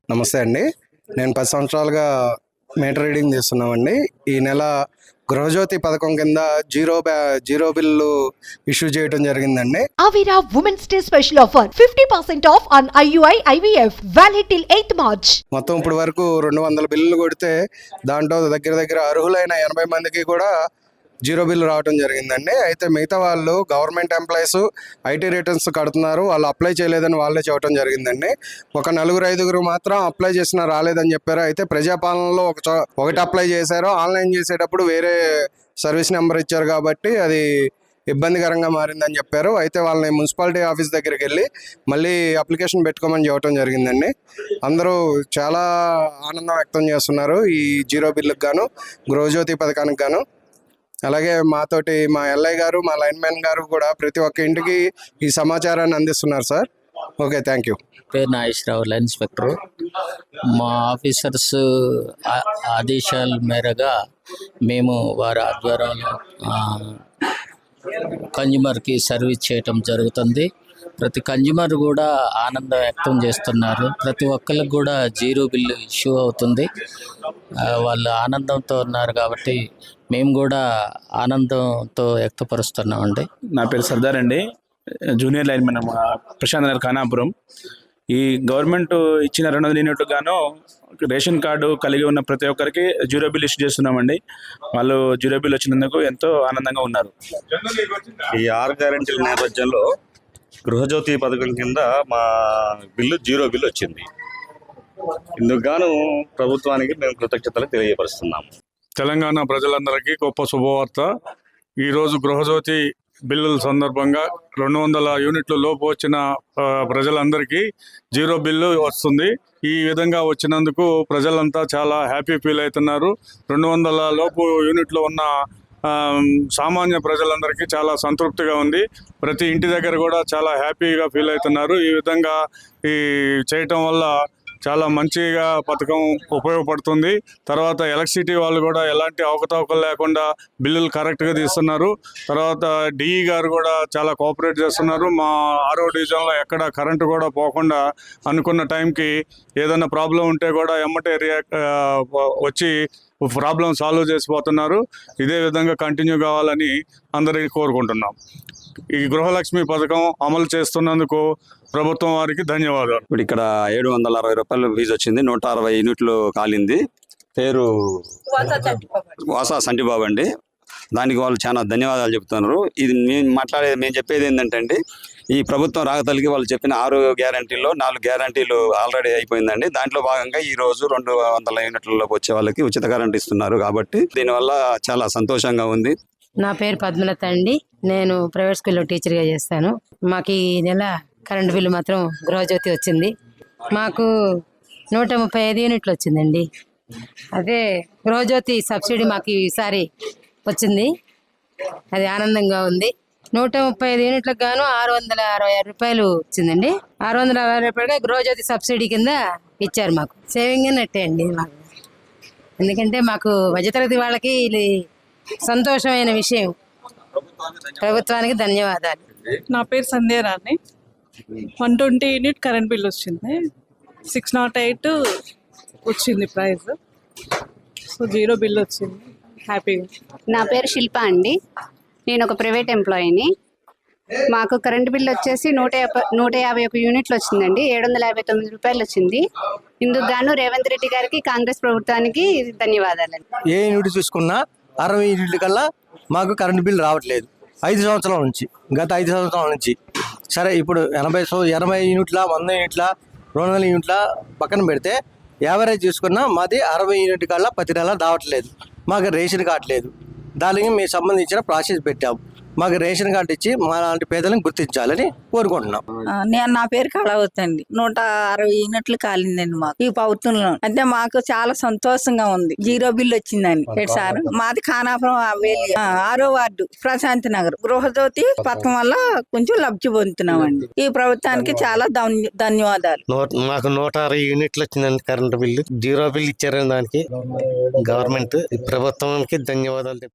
నమస్తే అండి. నేను 10 సంవత్సరాలుగా మీటర్ రీడింగ్ తీస్తున్నామండి. ఈ నెల గృహజ్యోతి పథకం కింద జీరో బిల్లు ఇష్యూ చేయడం జరిగిందండి. Avira Women's Day special offer 50% off on IUI IVF valid till 8th March. మొత్తం ఇప్పుడు వరకు 200 బిల్లులు కొడితే దాంట్లో దగ్గర అర్హులైన 80 మందికి కూడా జీరో బిల్లు రావడం జరిగిందండి. అయితే మిగతా వాళ్ళు గవర్నమెంట్ ఎంప్లాయీస్ ఐటీ రిటర్న్స్ కడుతున్నారు, వాళ్ళు అప్లై చేయలేదని వాళ్ళే చెప్పడం జరిగిందండి. ఒక 4-5 మాత్రం అప్లై చేసినా రాలేదని చెప్పారు. అయితే ప్రజాపాలనలో ఒకటి అప్లై చేశారు, ఆన్లైన్ చేసేటప్పుడు వేరే సర్వీస్ నెంబర్ ఇచ్చారు కాబట్టి అది ఇబ్బందికరంగా మారిందని చెప్పారు. అయితే వాళ్ళని మున్సిపాలిటీ ఆఫీస్ దగ్గరికి వెళ్ళి మళ్ళీ అప్లికేషన్ పెట్టుకోమని చెప్పడం జరిగిందండి. అందరూ చాలా ఆనందం వ్యక్తం చేస్తున్నారు ఈ జీరో బిల్లుకి గాను, గృహజ్యోతి పథకానికి గాను. అలాగే మాతోటి మా ఎల్ఐ గారు, మా లైన్మెన్ గారు కూడా ప్రతి ఒక్క ఇంటికి ఈ సమాచారాన్ని అందిస్తున్నారు సార్. Okay, thank you. పేరు నాగేశ్వరరావు, లైన్ ఇన్స్పెక్టర్. మా ఆఫీసర్స్ ఆదేశాల మేరగా మేము వారి ఆధ్వర్యంలో కన్జ్యూమర్కి సర్వీస్ చేయటం జరుగుతుంది. ప్రతి కన్జ్యూమర్ కూడా ఆనందం వ్యక్తం చేస్తున్నారు. ప్రతి ఒక్కరికి కూడా జీరో బిల్లు ఇష్యూ అవుతుంది. వాళ్ళు ఆనందంతో ఉన్నారు కాబట్టి మేము కూడా ఆనందంతో వ్యక్తపరుస్తున్నామండి. నా పేరు సర్దార్ అండి, జూనియర్ లైన్ మన ప్రశాంత్ నగర్ ఖానాపురం. ఈ గవర్నమెంట్ ఇచ్చిన 200 యూనిట్లు గాను రేషన్ కార్డు కలిగి ఉన్న ప్రతి ఒక్కరికి జీరో బిల్ ఇష్యూ చేస్తున్నామండి. వాళ్ళు జీరో బిల్ వచ్చినందుకు ఎంతో ఆనందంగా ఉన్నారు. ఈ 6 గ్యారెంటీల నేపథ్యంలో గృహజ్యోతి పథకం కింద మా జీరో బిల్లు వచ్చింది. ఇందుకు గాను ప్రభుత్వానికి మేము కృతజ్ఞతలు తెలియపరుస్తున్నాము. తెలంగాణ ప్రజలందరికీ గొప్ప శుభవార్త. ఈరోజు గృహజ్యోతి బిల్లుల సందర్భంగా 200 యూనిట్ల లోపు వచ్చిన ప్రజలందరికీ జీరో బిల్లు వస్తుంది. ఈ విధంగా వచ్చినందుకు ప్రజలంతా చాలా హ్యాపీ ఫీల్ అవుతున్నారు. 200 లోపు యూనిట్లు ఉన్న సామాన్య ప్రజలందరికీ చాలా సంతృప్తిగా ఉంది. ప్రతి ఇంటి దగ్గర కూడా చాలా హ్యాపీగా ఫీల్ అవుతున్నారు. ఈ విధంగా చేయటం వల్ల చాలా మంచిగా పథకం ఉపయోగపడుతుంది. తర్వాత ఎలక్ట్రిసిటీ వాళ్ళు కూడా ఎలాంటి అవకతవకలు లేకుండా బిల్లులు కరెక్ట్గా తీస్తున్నారు. తర్వాత డిఈ గారు కూడా చాలా కోఆపరేట్ చేస్తున్నారు. మా 6వ డివిజన్లో ఎక్కడ కరెంటు కూడా పోకుండా అనుకున్న టైంకి ఏదైనా ప్రాబ్లం ఉంటే కూడా ఎమ్మటే వచ్చి ప్రాబ్లం సాల్వ్ చేసిపోతున్నారు. ఇదే విధంగా కంటిన్యూ కావాలని అందరికీ కోరుకుంటున్నాం. ఈ గృహలక్ష్మి పథకం అమలు చేస్తున్నందుకు ప్రభుత్వం వారికి ధన్యవాదాలు. ఇప్పుడు ఇక్కడ 760 రూపాయలు ఫీజు వచ్చింది. 160 యూనిట్లు కాలింది. పేరు వాసా సంటిబాబు అండి. దానికి వాళ్ళు చాలా ధన్యవాదాలు చెప్తున్నారు. ఇది మేము చెప్పేది ఏంటంటే ఈ ప్రభుత్వం రాగతలికి వాళ్ళు చెప్పిన 6 గ్యారంటీల్లో 4 గ్యారంటీలు ఆల్రెడీ అయిపోయిందండి. దాంట్లో భాగంగా ఈ రోజు 200 యూనిట్లలోకి వచ్చే వాళ్ళకి ఉచిత కరెంట్ ఇస్తున్నారు. కాబట్టి దీనివల్ల చాలా సంతోషంగా ఉంది. నా పేరు పద్మలత అండి. నేను ప్రైవేట్ స్కూల్లో టీచర్గా చేస్తాను. మాకు ఈ నెల కరెంటు బిల్లు మాత్రం గృహజ్యోతి వచ్చింది. మాకు 135 యూనిట్లు వచ్చిందండి. అదే గృహజ్యోతి సబ్సిడీ మాకు ఈసారి వచ్చింది. అది ఆనందంగా ఉంది. 135 యూనిట్లకు గాను 666 రూపాయలు వచ్చిందండి. 660 రూపాయలుగా గృహజ్యోతి సబ్సిడీ కింద ఇచ్చారు. మాకు సేవింగ్ అన్నట్టే అండి మాకు. ఎందుకంటే మాకు మధ్యతరగతి వాళ్ళకి ఇది సంతోషమైన విషయం. ప్రభుత్వానికి ధన్యవాదాలు. నా పేరు సంధ్యారాణి. 120 యూనిట్ కరెంట్ బిల్ వచ్చింది. 608 వచ్చింది ప్రైస్. సో జీరో బిల్ వచ్చింది. హ్యాపీగా. నా పేరు శిల్ప అండి. నేను ఒక ప్రైవేట్ ఎంప్లాయీని. మాకు కరెంట్ బిల్ వచ్చేసి 151 యూనిట్లు వచ్చిందండి. 759 రూపాయలు వచ్చింది. ఇందుకు గాను రేవంత్ రెడ్డి గారికి, కాంగ్రెస్ ప్రభుత్వానికి ధన్యవాదాలు. ఏ యూనిట్ చూసుకున్నా 60 యూనిట్ల కల్లా మాకు కరెంట్ బిల్ రావట్లేదు. 5 సంవత్సరాల నుంచి, గత 5 సంవత్సరాల నుంచి. సరే, ఇప్పుడు 80 యూనిట్ల, 100 యూనిట్ల, 200 యూనిట్ల పక్కన పెడితే యావరేజ్ చూసుకున్నా మాది 60 యూనిట్ కల్లా ప్రతి నెల రావట్లేదు. మాకు రేషన్ కార్డు లేదు. దానికి మేము సంబంధించిన ప్రాసెస్ పెట్టాము. మాకు రేషన్ కార్డు ఇచ్చి మా లాంటి పేదలను గుర్తించాలని కోరుకుంటున్నాం. నా పేరు కళావతి అండి. 160 యూనిట్లు కాలిందండి మాకు ఈ ప్రభుత్వంలో. అంటే మాకు చాలా సంతోషంగా ఉంది. జీరో బిల్ వచ్చిందండి సార్. మాది ఖానాపురం 6వ వార్డు ప్రశాంతి నగర్. గృహజ్యోతి పథకం వల్ల కొంచెం లబ్ధి పొందుతున్నామండి. ఈ ప్రభుత్వానికి చాలా ధన్యవాదాలు. మాకు 160 యూనిట్లు వచ్చిందండి కరెంటు బిల్లు. జీరో బిల్ ఇచ్చారని దానికి గవర్నమెంట్ ప్రభుత్వానికి ధన్యవాదాలు.